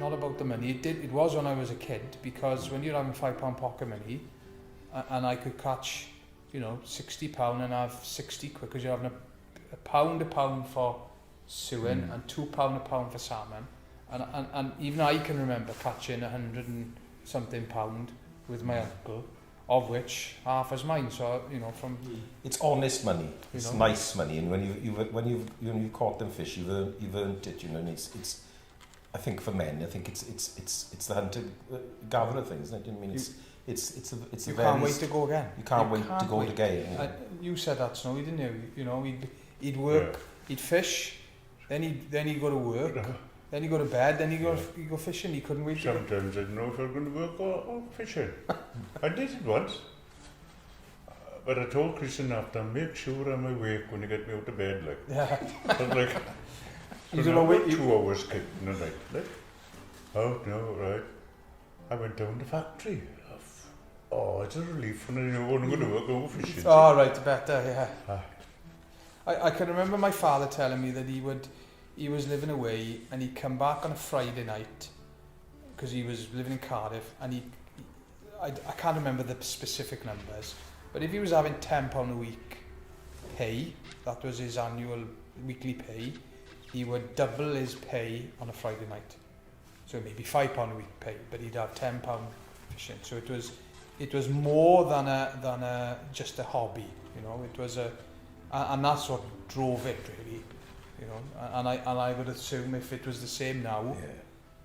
not about the money. It was when I was a kid, because when you're having £5 pocket money, and I could catch, £60 and have 60 quid, because you're having a pound for suing and £2 a pound for salmon, and even I can remember catching 100 and something pound with my uncle, of which half is mine. So from it's honest money, it's nice money, and when you've caught them fish, you've earned it. And it's I think for men, I think it's the hunter gatherer thing, isn't it? I mean, it's you can't wait to go again. You can't wait to go again. You said that, Snowy, didn't you? He'd work, he'd fish, then he'd go to work, then he'd go to bed, then he'd go fishing. He couldn't wait. Sometimes I didn't know if I was going to work or fishing. I did it once, but I told Christian after, make sure I'm awake when you get me out of bed. I was like, you don't know, wait 2 hours kicking the night. Oh no, right. I went down the factory. Oh, it's a relief when I know I'm going to work over fishing. Oh, right, better, yeah. I can remember my father telling me that he was living away, and he'd come back on a Friday night, because he was living in Cardiff, and I can't remember the specific numbers, but if he was having £10 a week pay, that was his annual weekly pay, he would double his pay on a Friday night. So maybe £5 a week pay, but he'd have £10 fishing. So it was more than just a hobby, It was and that's what drove it, really, And I would assume if it was the same now,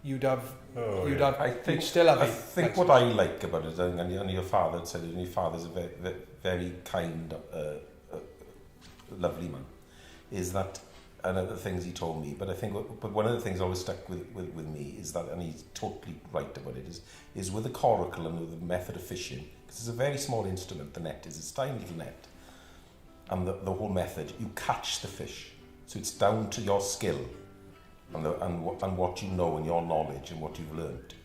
you'd still have it. I think what I like about it, and your father said it, and your father's a very, very kind, lovely man, is that, and other things he told me, but I think, but one of the things always stuck with me is that, and he's totally right about it, is with the coracle and with the method of fishing, because it's a very small instrument, the net is, it's a tiny little net, and the whole method, you catch the fish, so it's down to your skill, and what you know, and your knowledge, and what you've learned.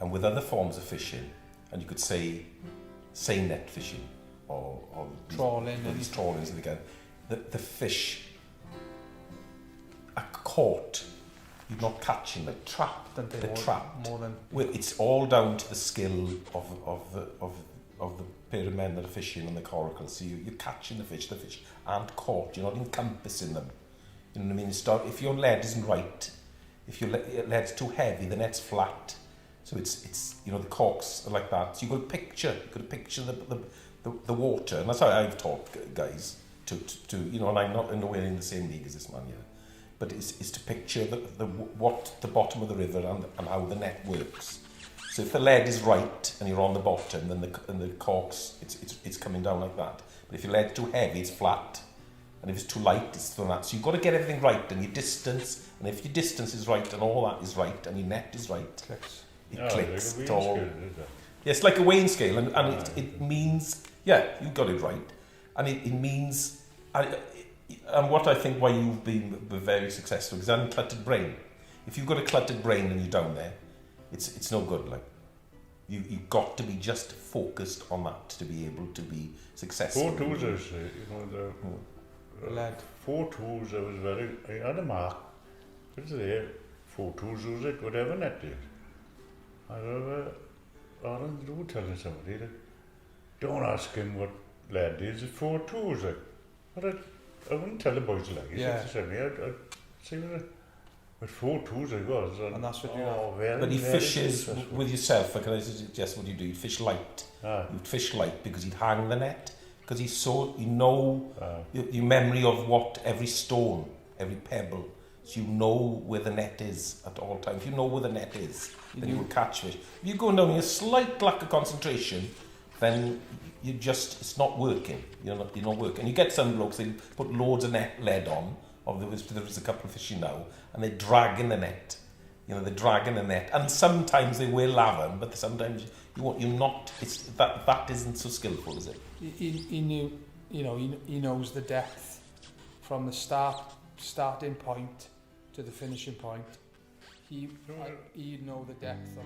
And with other forms of fishing, and you could say net fishing, or trawling, these trawlings again, the fish are caught. You're not catching them. Trapped, they're trapped. More than. Well, it's all down to the skill of the pair of men that are fishing on the coracle. So you're catching the fish aren't caught. You're not encompassing them. You know what I mean? If your lead isn't right, if your lead's too heavy, the net's flat. So it's the corks are like that. So you've got to picture the water, and that's how I've taught guys to and I'm not nowhere in the same league as this man here. But is to picture the bottom of the river and how the net works. So if the lead is right and you're on the bottom, then the corks it's coming down like that. But if your lead's too heavy, it's flat, and if it's too light, it's flat. So you've got to get everything right, and your distance, and if your distance is right and all that is right, and your net is right, it clicks. Like it all. Scale, it's like a weighing scale, and it means you got it right, and it means. And what I think why you've been very successful is uncluttered brain. If you've got a cluttered brain and you're down there, it's no good. Like you've got to be just focused on that to be able to be successful. 4 tools, lead. 4 tools. I had a mark. It's there. 4 tools was it, whatever net did. I don't tell somebody that. Don't ask him what lead is. It's 4 tools. I wouldn't tell the boys like it. I'd say with 4 tools I was. And that's what you have. But he fishes with yourself. Can I suggest what you do? You'd fish light. You'd fish light because he'd hang the net. Because he's so, your memory of what every stone, every pebble, so you know where the net is at all times. If you know where the net is, then you will catch fish. If you're going down in a slight lack of concentration, then it's not working. You're not working. And you get some blokes, they put loads of lead on, there was a couple of fishing now, and they're dragging the net. They're dragging the net. And sometimes they will have them, but sometimes you're not, that isn't so skillful, is it? He knew, he knows the depth from the starting point to the finishing point. He'd know the depth of